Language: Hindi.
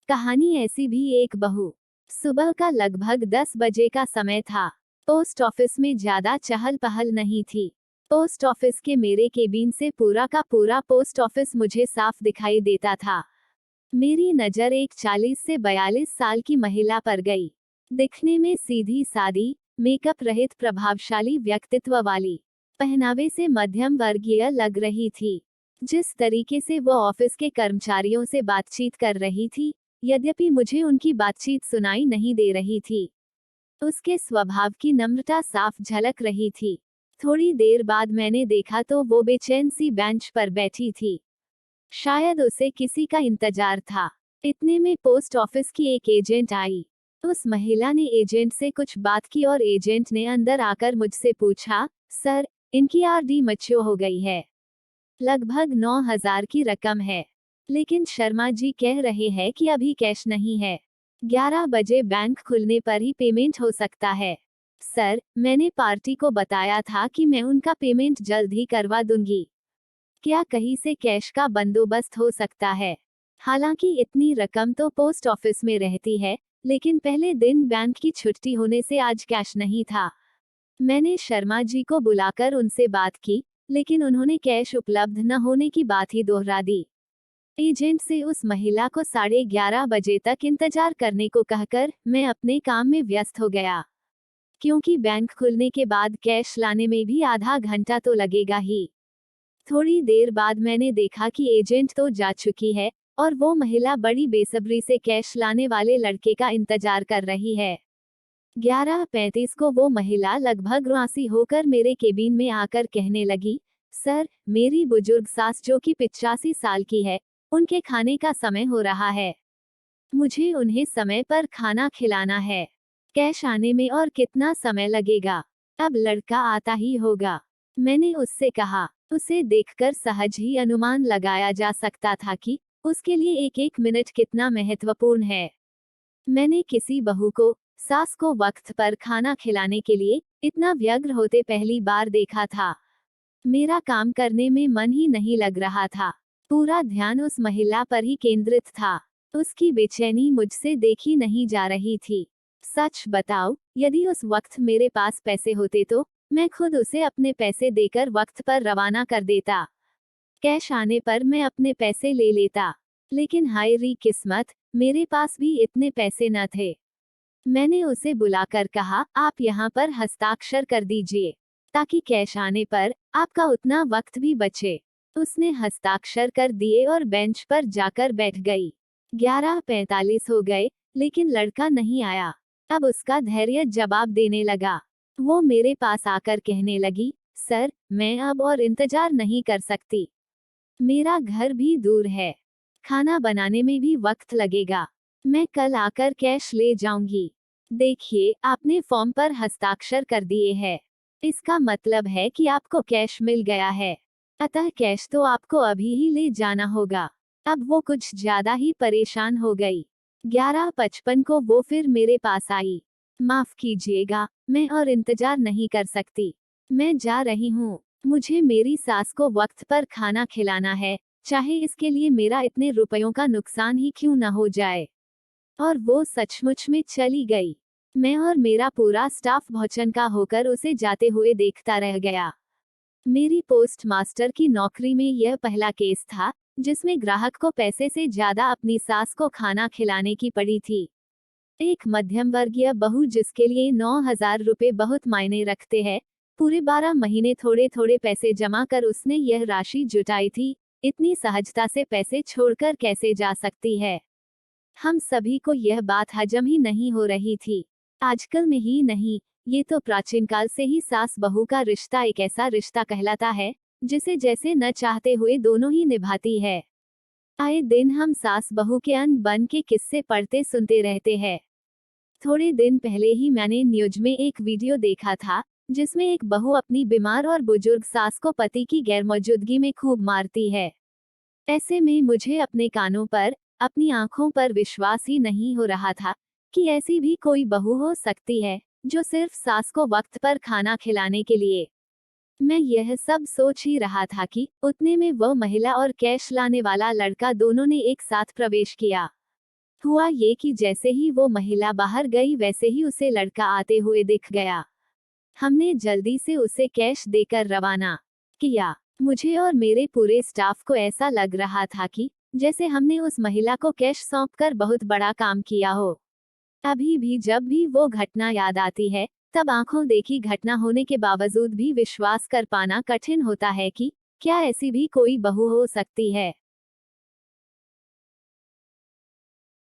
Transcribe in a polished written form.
कहानी ऐसी भी एक बहू। सुबह का लगभग 10 बजे का समय था। पोस्ट ऑफिस में ज्यादा चहल पहल नहीं थी। पोस्ट ऑफिस के मेरे केबिन से पूरा का पूरा पोस्ट ऑफिस मुझे साफ दिखाई देता था। मेरी नजर एक 40 से 42 साल की महिला पर गई। दिखने में सीधी सादी, मेकअप रहित प्रभावशाली व्यक्तित्व वाली, पहनावे से मध्यम वर्गीय लग रही थी। जिस तरीके से वो ऑफिस के कर्मचारियों से बातचीत कर रही थी, यद्यपि मुझे उनकी बातचीत सुनाई नहीं दे रही थी, उसके स्वभाव की नम्रता साफ झलक रही थी। थोड़ी देर बाद मैंने देखा तो वो बेचैन सी बेंच पर बैठी थी। शायद उसे किसी का इंतजार था। इतने में पोस्ट ऑफिस की एक एजेंट आई। उस महिला ने एजेंट से कुछ बात की और एजेंट ने अंदर आकर मुझसे पूछा, सर, इनकी आरडी मैच्योर हो गई है। लगभग 9,000 की रकम है, लेकिन शर्मा जी कह रहे हैं कि अभी कैश नहीं है। 11 बजे बैंक खुलने पर ही पेमेंट हो सकता है। सर, मैंने पार्टी को बताया था कि मैं उनका पेमेंट जल्द ही करवा दूंगी। क्या कहीं से कैश का बंदोबस्त हो सकता है? हालांकि इतनी रकम तो पोस्ट ऑफिस में रहती है, लेकिन पहले दिन बैंक की छुट्टी होने से आज कैश नहीं था। मैंने शर्मा जी को बुलाकर उनसे बात की, लेकिन उन्होंने कैश उपलब्ध न होने की बात ही दोहरा दी। एजेंट से उस महिला को 11:30 बजे तक इंतजार करने को कहकर मैं अपने काम में व्यस्त हो गया, क्योंकि बैंक खुलने के बाद कैश लाने में भी आधा घंटा तो लगेगा ही। थोड़ी देर बाद मैंने देखा कि एजेंट तो जा चुकी है और वो महिला बड़ी बेसब्री से कैश लाने वाले लड़के का इंतजार कर रही है। 11:35 को वो महिला लगभग रुआसी होकर मेरे केबिन में आकर कहने लगी, सर, मेरी बुजुर्ग सास जो कि 85 साल की है, उनके खाने का समय हो रहा है। मुझे उन्हें समय पर खाना खिलाना है। कैश आने में और कितना समय लगेगा? अब लड़का आता ही होगा। मैंने उससे कहा। उसे देखकर सहज ही अनुमान लगाया जा सकता था कि उसके लिए एक एक मिनट कितना महत्वपूर्ण है। मैंने किसी बहू को, सास को वक्त पर खाना खिलाने के लिए इतना व्यग्र होते पहली बार देखा था। मेरा काम करने में मन ही नहीं लग रहा था। पूरा ध्यान उस महिला पर ही केंद्रित था। उसकी बेचैनी मुझसे देखी नहीं जा रही थी। सच बताओ, यदि उस वक्त मेरे पास पैसे होते तो मैं खुद उसे अपने पैसे देकर वक्त पर रवाना कर देता। कैश आने पर मैं अपने पैसे ले लेता। लेकिन हाय री किस्मत, मेरे पास भी इतने पैसे न थे। मैंने उसे बुलाकर कहा, आप यहाँ पर हस्ताक्षर कर दीजिए, ताकि कैश आने पर आपका उतना वक्त भी बचे। उसने हस्ताक्षर कर दिए और बेंच पर जाकर बैठ गई। 11:45 हो गए, लेकिन लड़का नहीं आया। अब उसका धैर्य जवाब देने लगा। वो मेरे पास आकर कहने लगी, सर, मैं अब और इंतजार नहीं कर सकती। मेरा घर भी दूर है। खाना बनाने में भी वक्त लगेगा। मैं कल आकर कैश ले जाऊंगी। देखिए, आपने फॉर्म पर हस्ताक्षर कर दिए हैं। इसका मतलब है कि आपको कैश मिल गया है। अतः कैश तो आपको अभी ही ले जाना होगा। अब वो कुछ ज्यादा ही परेशान हो गई। 11:55 को वो फिर मेरे पास आई। माफ कीजिएगा, मैं और इंतजार नहीं कर सकती। मैं जा रही हूँ। मुझे मेरी सास को वक्त पर खाना खिलाना है, चाहे इसके लिए मेरा इतने रुपयों का नुकसान ही क्यों न हो जाए। और वो सचमुच में चली गई। मैं और मेरा पूरा स्टाफ भौचक्का होकर उसे जाते हुए देखता रह गया। मेरी पोस्ट मास्टर की नौकरी में यह पहला केस था जिसमें ग्राहक को पैसे से ज्यादा अपनी सास को खाना खिलाने की पड़ी थी। एक मध्यम वर्गीय बहू जिसके लिए 9,000 रुपए बहुत मायने रखते हैं, पूरे 12 महीने थोड़े थोड़े पैसे जमा कर उसने यह राशि जुटाई थी। इतनी सहजता से पैसे छोड़कर कैसे जा सकती है? हम सभी को यह बात हजम ही नहीं हो रही थी। आजकल में ही नहीं, ये तो प्राचीन काल से ही सास बहू का रिश्ता एक ऐसा रिश्ता कहलाता है जिसे जैसे न चाहते हुए दोनों ही निभाती है। आए दिन हम सास बहू के अन बन के किस्से पढ़ते सुनते रहते हैं। थोड़े दिन पहले ही मैंने न्यूज में एक वीडियो देखा था जिसमें एक बहू अपनी बीमार और बुजुर्ग सास को पति की गैरमौजूदगी में खूब मारती है। ऐसे में मुझे अपने कानों पर, अपनी आंखों पर विश्वास ही नहीं हो रहा था कि ऐसी भी कोई बहू हो सकती है जो सिर्फ सास को वक्त पर खाना खिलाने के लिए। मैं यह सब सोच ही रहा था कि उतने में वह महिला और कैश लाने वाला लड़का दोनों ने एक साथ प्रवेश किया। हुआ ये कि जैसे ही वो महिला बाहर गई वैसे ही उसे लड़का आते हुए दिख गया। हमने जल्दी से उसे कैश देकर रवाना किया। मुझे और मेरे पूरे स्टाफ को ऐसा लग रहा था कि जैसे हमने उस महिला को कैश सौंपकर बहुत बड़ा काम किया हो। अभी भी जब भी वो घटना याद आती है, तब आंखों देखी घटना होने के बावजूद भी विश्वास कर पाना कठिन होता है कि क्या ऐसी भी कोई बहू हो सकती है।